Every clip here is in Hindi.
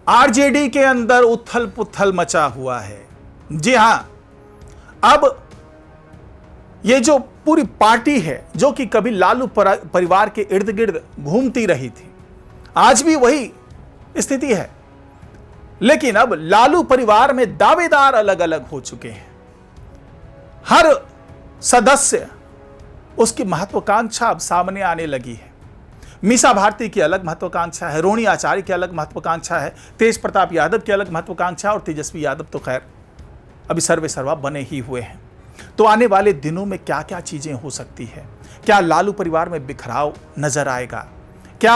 आरजेडी के अंदर उथल पुथल मचा हुआ है। जी हां, अब ये जो पूरी पार्टी है जो कि कभी लालू परिवार के इर्द गिर्द घूमती रही थी, आज भी वही स्थिति है, लेकिन अब लालू परिवार में दावेदार अलग अलग हो चुके हैं। हर सदस्य उसकी महत्वाकांक्षा अब सामने आने लगी है। मीसा भारती की अलग महत्वाकांक्षा है, रोहिणी आचार्य की अलग महत्वाकांक्षा है, तेज प्रताप यादव की अलग महत्वाकांक्षा, और तेजस्वी यादव तो खैर अभी सर्वे सर्वा बने ही हुए हैं। तो आने वाले दिनों में क्या क्या चीजें हो सकती है? क्या लालू परिवार में बिखराव नजर आएगा? क्या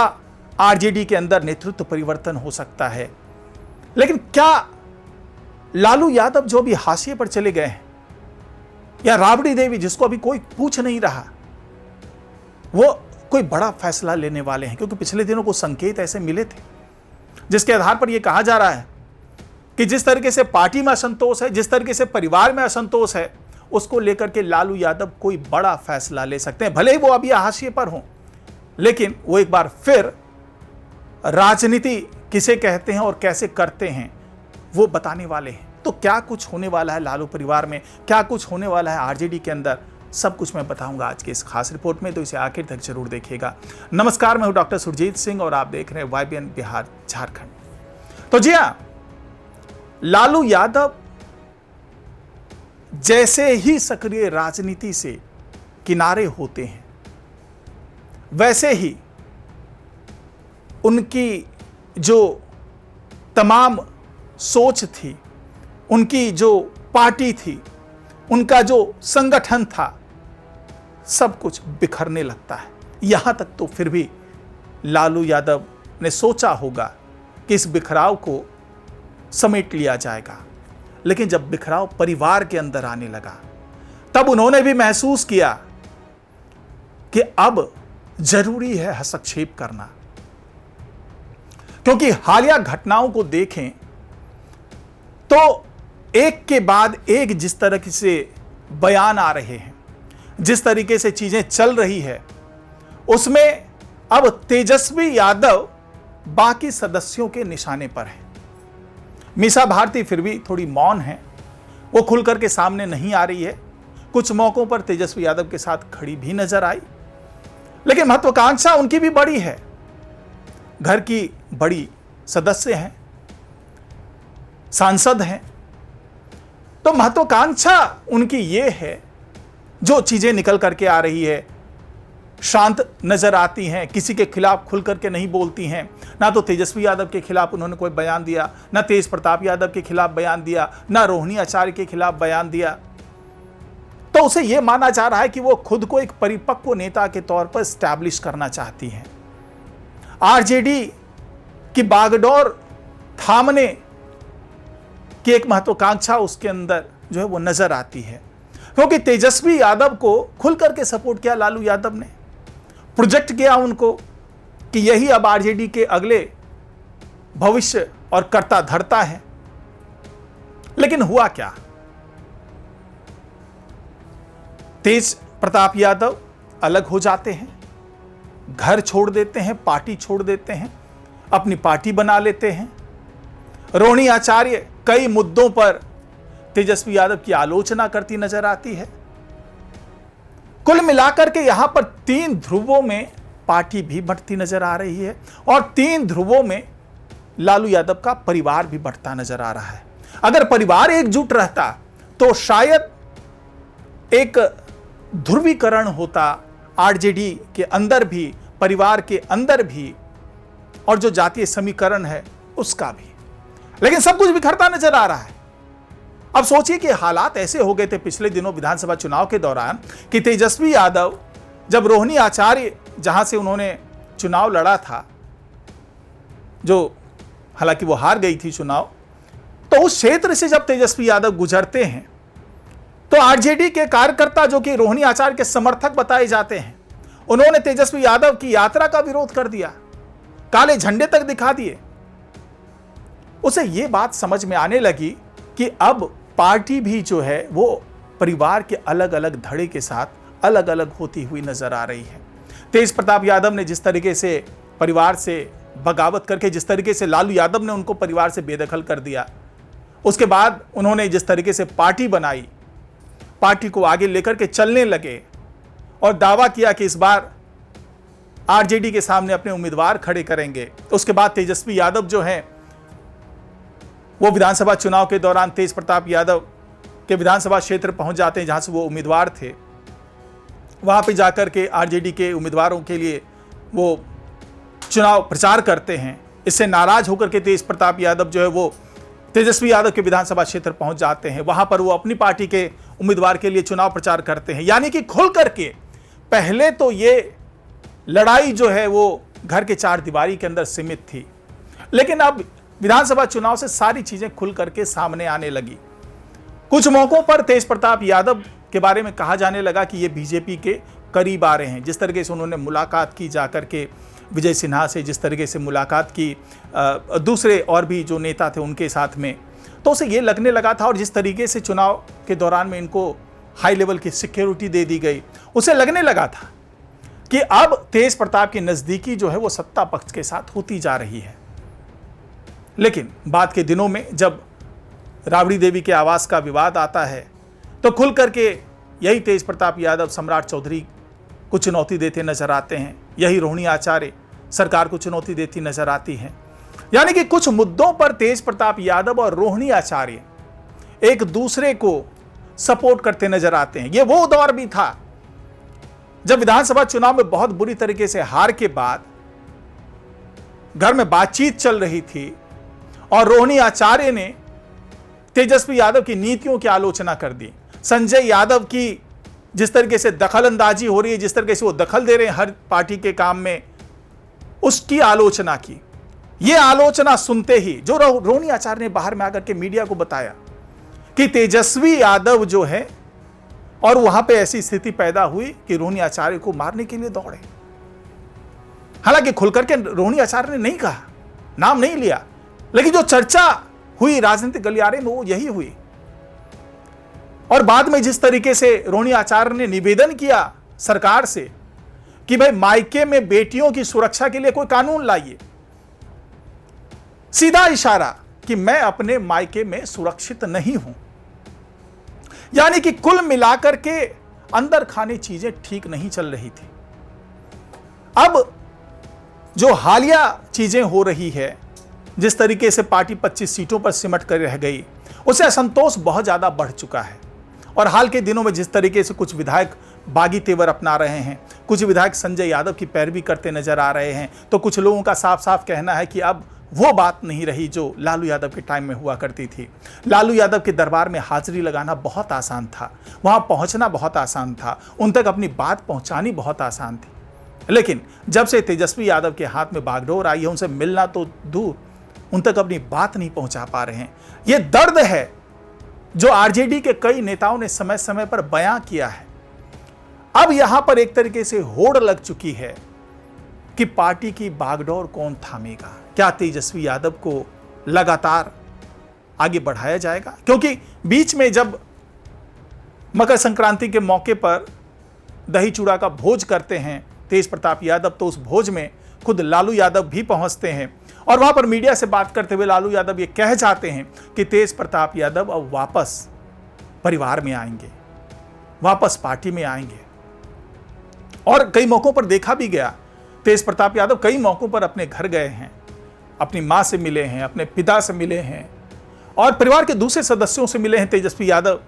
आरजेडी के अंदर नेतृत्व परिवर्तन हो सकता है? लेकिन क्या लालू यादव जो भी हाशिए पर चले गए हैं, या राबड़ी देवी जिसको अभी कोई पूछ नहीं रहा, वो कोई बड़ा फैसला लेने वाले हैं? क्योंकि पिछले दिनों को संकेत ऐसे मिले थे जिसके आधार पर यह कहा जा रहा है कि जिस तरीके से पार्टी में असंतोष है, जिस तरीके से परिवार में असंतोष है, उसको लेकर के लालू यादव कोई बड़ा फैसला ले सकते हैं। भले ही वो अभी हाशिए पर हों, लेकिन वो एक बार फिर राजनीति किसे कहते हैं और कैसे करते हैं वो बताने वाले हैं। तो क्या कुछ होने वाला है लालू परिवार में, क्या कुछ होने वाला है आरजेडी के अंदर, सब कुछ मैं बताऊंगा आज की इस खास रिपोर्ट में, तो इसे आखिर तक जरूर देखिएगा। नमस्कार, मैं हूं डॉक्टर सुरजीत सिंह और आप देख रहे हैं YBN बिहार झारखंड। तो जी हां, लालू यादव जैसे ही सक्रिय राजनीति से किनारे होते हैं, वैसे ही उनकी जो तमाम सोच थी, उनकी जो पार्टी थी, उनका जो संगठन था, सब कुछ बिखरने लगता है। यहां तक तो फिर भी लालू यादव ने सोचा होगा कि इस बिखराव को समेट लिया जाएगा, लेकिन जब बिखराव परिवार के अंदर आने लगा, तब उन्होंने भी महसूस किया कि अब जरूरी है हस्तक्षेप करना। क्योंकि हालिया घटनाओं को देखें तो एक के बाद एक जिस तरह से बयान आ रहे हैं, जिस तरीके से चीजें चल रही है, उसमें अब तेजस्वी यादव बाकी सदस्यों के निशाने पर है। मीसा भारती फिर भी थोड़ी मौन है, वो खुल करके सामने नहीं आ रही है। कुछ मौकों पर तेजस्वी यादव के साथ खड़ी भी नजर आई, लेकिन महत्वाकांक्षा उनकी भी बड़ी है, घर की बड़ी सदस्य हैं, सांसद हैं। तो महत्वाकांक्षा उनकी ये है, जो चीजें निकल करके आ रही है शांत नजर आती हैं, किसी के खिलाफ खुल करके नहीं बोलती हैं। ना तो तेजस्वी यादव के खिलाफ उन्होंने कोई बयान दिया, ना तेज प्रताप यादव के खिलाफ बयान दिया, ना रोहिणी आचार्य के खिलाफ बयान दिया। तो उसे यह माना जा रहा है कि वो खुद को एक परिपक्व नेता के तौर पर स्टैब्लिश करना चाहती हैं। आरजेडी की बागडोर थामने की एक महत्वाकांक्षा उसके अंदर जो है वो नजर आती है, क्योंकि तेजस्वी यादव को खुल करके सपोर्ट किया लालू यादव ने, प्रोजेक्ट किया उनको कि यही अब आरजेडी के अगले भविष्य और कर्ता धर्ता है। लेकिन हुआ क्या? तेज प्रताप यादव अलग हो जाते हैं, घर छोड़ देते हैं, पार्टी छोड़ देते हैं, अपनी पार्टी बना लेते हैं। रोहिणी आचार्य कई मुद्दों पर तेजस्वी यादव की आलोचना करती नजर आती है। कुल मिलाकर के यहां पर 3 ध्रुवों में पार्टी भी बढ़ती नजर आ रही है, और 3 ध्रुवों में लालू यादव का परिवार भी बढ़ता नजर आ रहा है। अगर परिवार एकजुट रहता तो शायद एक ध्रुवीकरण होता आरजेडी के अंदर भी, परिवार के अंदर भी, और जो जातीय समीकरण है उसका भी। लेकिन सब कुछ बिखरता नजर आ रहा है। अब सोचिए कि हालात ऐसे हो गए थे पिछले दिनों विधानसभा चुनाव के दौरान कि तेजस्वी यादव, जब रोहिणी आचार्य जहां से उन्होंने चुनाव लड़ा था, जो हालांकि वो हार गई थी चुनाव, तो उस क्षेत्र से जब तेजस्वी यादव गुजरते हैं तो आरजेडी के कार्यकर्ता, जो कि रोहिणी आचार्य के समर्थक बताए जाते हैं, उन्होंने तेजस्वी यादव की यात्रा का विरोध कर दिया, काले झंडे तक दिखा दिए। उसे यह बात समझ में आने लगी कि अब पार्टी भी जो है वो परिवार के अलग अलग धड़े के साथ अलग अलग होती हुई नजर आ रही है। तेज प्रताप यादव ने जिस तरीके से परिवार से बगावत करके जिस तरीके से लालू यादव ने उनको परिवार से बेदखल कर दिया, उसके बाद उन्होंने जिस तरीके से पार्टी बनाई, पार्टी को आगे लेकर के चलने लगे और दावा किया कि इस बार आरजेडी के सामने अपने उम्मीदवार खड़े करेंगे। उसके बाद तेजस्वी यादव जो हैं वो विधानसभा चुनाव के दौरान तेज प्रताप यादव के विधानसभा क्षेत्र पहुंच जाते हैं जहां से वो उम्मीदवार थे। वहां पे जाकर के आरजेडी के उम्मीदवारों के लिए वो चुनाव प्रचार करते हैं। इससे नाराज होकर के तेज प्रताप यादव जो है वो तेजस्वी यादव के विधानसभा क्षेत्र पहुंच जाते हैं। वहां पर वो अपनी पार्टी के उम्मीदवार के लिए चुनाव प्रचार करते हैं। यानी कि खुल करके पहले तो ये लड़ाई जो है वो घर के चार दीवारी के अंदर सीमित थी, लेकिन अब विधानसभा चुनाव से सारी चीजें खुल करके सामने आने लगी। कुछ मौकों पर तेज प्रताप यादव के बारे में कहा जाने लगा कि ये बीजेपी के करीब आ रहे हैं। जिस तरीके से उन्होंने मुलाकात की जाकर के विजय सिन्हा से, जिस तरीके से मुलाकात की दूसरे और भी जो नेता थे उनके साथ में, तो उसे ये लगने लगा था। और जिस तरीके से चुनाव के दौरान में इनको हाई लेवल की सिक्योरिटी दे दी गई, उसे लगने लगा था कि अब तेज प्रताप की नजदीकी जो है वो सत्ता पक्ष के साथ होती जा रही है। लेकिन बाद के दिनों में जब राबड़ी देवी के आवास का विवाद आता है तो खुल करके यही तेज प्रताप यादव सम्राट चौधरी को चुनौती देते नजर आते हैं, यही रोहिणी आचार्य सरकार को चुनौती देती नजर आती हैं। यानी कि कुछ मुद्दों पर तेज प्रताप यादव और रोहिणी आचार्य एक दूसरे को सपोर्ट करते नजर आते हैं। यह वो दौर भी था जब विधानसभा चुनाव में बहुत बुरी तरीके से हार के बाद घर में बातचीत चल रही थी और रोहिणी आचार्य ने तेजस्वी यादव की नीतियों की आलोचना कर दी। संजय यादव की जिस तरीके से दखल अंदाजी हो रही है, जिस तरीके से वो दखल दे रहे हैं हर पार्टी के काम में, उसकी आलोचना की। ये आलोचना सुनते ही जो रोहिणी आचार्य ने बाहर में आकर के मीडिया को बताया कि तेजस्वी यादव जो है, और वहां पे ऐसी स्थिति पैदा हुई कि रोहिणी आचार्य को मारने के लिए दौड़े। हालांकि खुलकर के रोहिणी आचार्य ने नहीं कहा, नाम नहीं लिया, लेकिन जो चर्चा हुई राजनीतिक गलियारे में वो यही हुई। और बाद में जिस तरीके से रोहिणी आचार्य ने निवेदन किया सरकार से कि भाई मायके में बेटियों की सुरक्षा के लिए कोई कानून लाइए, सीधा इशारा कि मैं अपने मायके में सुरक्षित नहीं हूं। यानी कि कुल मिलाकर के अंदर खाने चीजें ठीक नहीं चल रही थी। अब जो हालिया चीजें हो रही है, जिस तरीके से पार्टी 25 सीटों पर सिमट कर रह गई, उससे असंतोष बहुत ज्यादा बढ़ चुका है। और हाल के दिनों में जिस तरीके से कुछ विधायक बागी तेवर अपना रहे हैं, कुछ विधायक संजय यादव की पैरवी करते नजर आ रहे हैं, तो कुछ लोगों का साफ साफ कहना है कि अब वो बात नहीं रही जो लालू यादव के टाइम में हुआ करती थी। लालू यादव के दरबार में हाजिरी लगाना बहुत आसान था, वहां पहुंचना बहुत आसान था, उन तक अपनी बात पहुंचानी बहुत आसान थी। लेकिन जब से तेजस्वी यादव के हाथ में बागडोर आई है, उनसे मिलना तो दूर, उन तक अपनी बात नहीं पहुंचा पा रहे हैं। यह दर्द है जो आरजेडी के कई नेताओं ने समय समय पर बयां किया है। अब यहां पर एक तरीके से होड़ लग चुकी है कि पार्टी की बागडोर कौन थामेगा। क्या तेजस्वी यादव को लगातार आगे बढ़ाया जाएगा? क्योंकि बीच में जब मकर संक्रांति के मौके पर दही चूड़ा का भोज करते हैं तेज प्रताप यादव, तो उस भोज में खुद लालू यादव भी पहुंचते हैं और वहां पर मीडिया से बात करते हुए लालू यादव ये कह जाते हैं कि तेज प्रताप यादव अब वापस परिवार में आएंगे, वापस पार्टी में आएंगे। और कई मौकों पर देखा भी गया, तेज प्रताप यादव कई मौकों पर अपने घर गए हैं, अपनी मां से मिले हैं, अपने पिता से मिले हैं और परिवार के दूसरे सदस्यों से मिले हैं। तेजस्वी यादव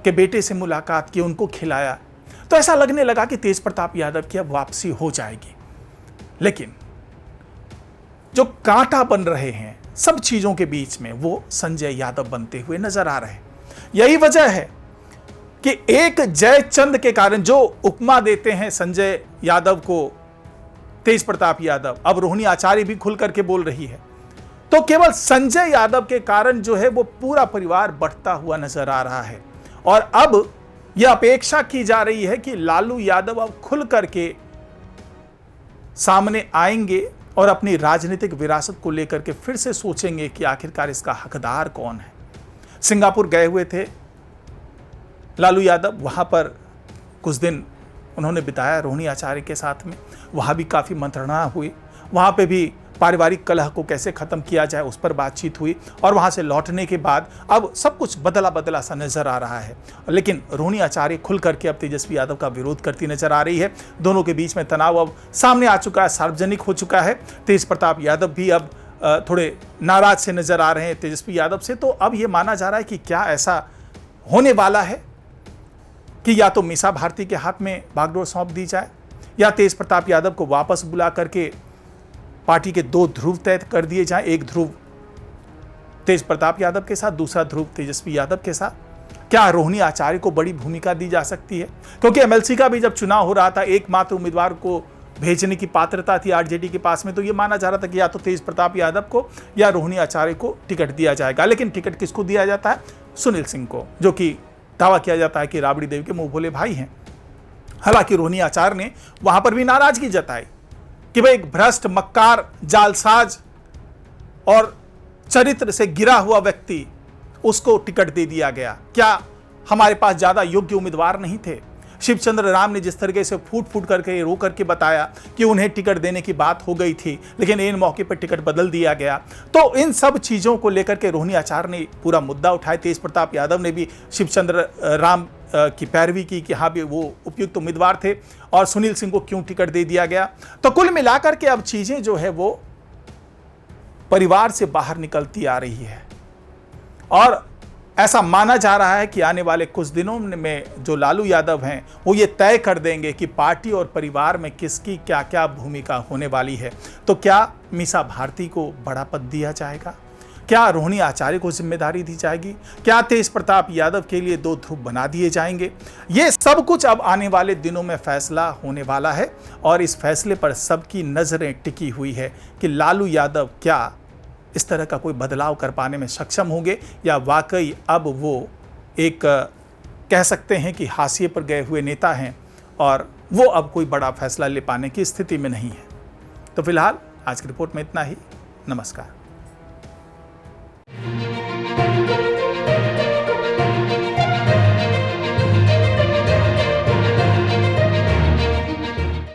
के बेटे से मुलाकात की, उनको खिलाया। तो ऐसा लगने लगा कि तेज प्रताप यादव की अब वापसी हो जाएगी। लेकिन जो कांटा बन रहे हैं सब चीजों के बीच में, वो संजय यादव बनते हुए नजर आ रहे हैं। यही वजह है कि एक जयचंद के कारण जो उपमा देते हैं संजय यादव को तेज प्रताप यादव, अब रोहिणी आचार्य भी खुल करके बोल रही है, तो केवल संजय यादव के कारण जो है वो पूरा परिवार बढ़ता हुआ नजर आ रहा है। और अब यह अपेक्षा की जा रही है कि लालू यादव अब खुल करके सामने आएंगे और अपनी राजनीतिक विरासत को लेकर के फिर से सोचेंगे कि आखिरकार इसका हकदार कौन है। सिंगापुर गए हुए थे लालू यादव, वहां पर कुछ दिन उन्होंने बिताया रोहिणी आचार्य के साथ में, वहां भी काफी मंत्रणा हुई। वहाँ पे भी पारिवारिक कलह को कैसे खत्म किया जाए उस पर बातचीत हुई। और वहाँ से लौटने के बाद अब सब कुछ बदला बदला सा नजर आ रहा है। लेकिन रोहिणी आचार्य खुल करके अब तेजस्वी यादव का विरोध करती नजर आ रही है। दोनों के बीच में तनाव अब सामने आ चुका है, सार्वजनिक हो चुका है। तेज प्रताप यादव भी अब थोड़े नाराज से नजर आ रहे हैं तेजस्वी यादव से। तो अब यह माना जा रहा है कि क्या ऐसा होने वाला है कि या तो मीसा भारती के हाथ में बागडोर सौंप दी जाए या तेज प्रताप यादव को वापस बुला करके पार्टी के 2 ध्रुव तय कर दिए जाएं, एक ध्रुव तेज प्रताप यादव के साथ, दूसरा ध्रुव तेजस्वी यादव के साथ। क्या रोहिणी आचार्य को बड़ी भूमिका दी जा सकती है? क्योंकि एमएलसी का भी जब चुनाव हो रहा था, एकमात्र उम्मीदवार को भेजने की पात्रता थी आरजेडी के पास में, तो यह माना जा रहा था कि या तो तेज प्रताप यादव को या रोहिणी आचार्य को टिकट दिया जाएगा। लेकिन टिकट किसको दिया जाता है? सुनील सिंह को, जो कि दावा किया जाता है कि राबड़ी देवी के मुंह बोले भाई हैं। हालांकि रोहिणी आचार्य ने वहां पर भी नाराजगी जताई कि भाई एक भ्रष्ट, मक्कार, जालसाज और चरित्र से गिरा हुआ व्यक्ति, उसको टिकट दे दिया गया। क्या हमारे पास ज्यादा योग्य उम्मीदवार नहीं थे? शिवचंद्र राम ने जिस तरीके से फूट फूट करके रो करके बताया कि उन्हें टिकट देने की बात हो गई थी, लेकिन इन मौके पर टिकट बदल दिया गया। तो इन सब चीजों को लेकर के रोहिणी आचार्य ने पूरा मुद्दा उठाया। तेज प्रताप यादव ने भी शिवचंद्र राम की पैरवी की कि हाँ भी वो उपयुक्त उम्मीदवार थे और सुनील सिंह को क्यों टिकट दे दिया गया। तो कुल मिलाकर के अब चीजें जो है वो परिवार से बाहर निकलती आ रही है और ऐसा माना जा रहा है कि आने वाले कुछ दिनों में जो लालू यादव हैं वो ये तय कर देंगे कि पार्टी और परिवार में किसकी क्या क्या भूमिका होने वाली है। तो क्या मीसा भारती को बड़ा पद दिया जाएगा? क्या रोहिणी आचार्य को जिम्मेदारी दी जाएगी? क्या तेज प्रताप यादव के लिए 2 ध्रुव बना दिए जाएंगे? ये सब कुछ अब आने वाले दिनों में फैसला होने वाला है और इस फैसले पर सबकी नजरें टिकी हुई है कि लालू यादव क्या इस तरह का कोई बदलाव कर पाने में सक्षम होंगे या वाकई अब वो एक कह सकते हैं कि हाशिए पर गए हुए नेता हैं और वो अब कोई बड़ा फैसला ले पाने की स्थिति में नहीं है। तो फिलहाल आज की रिपोर्ट में इतना ही। नमस्कार।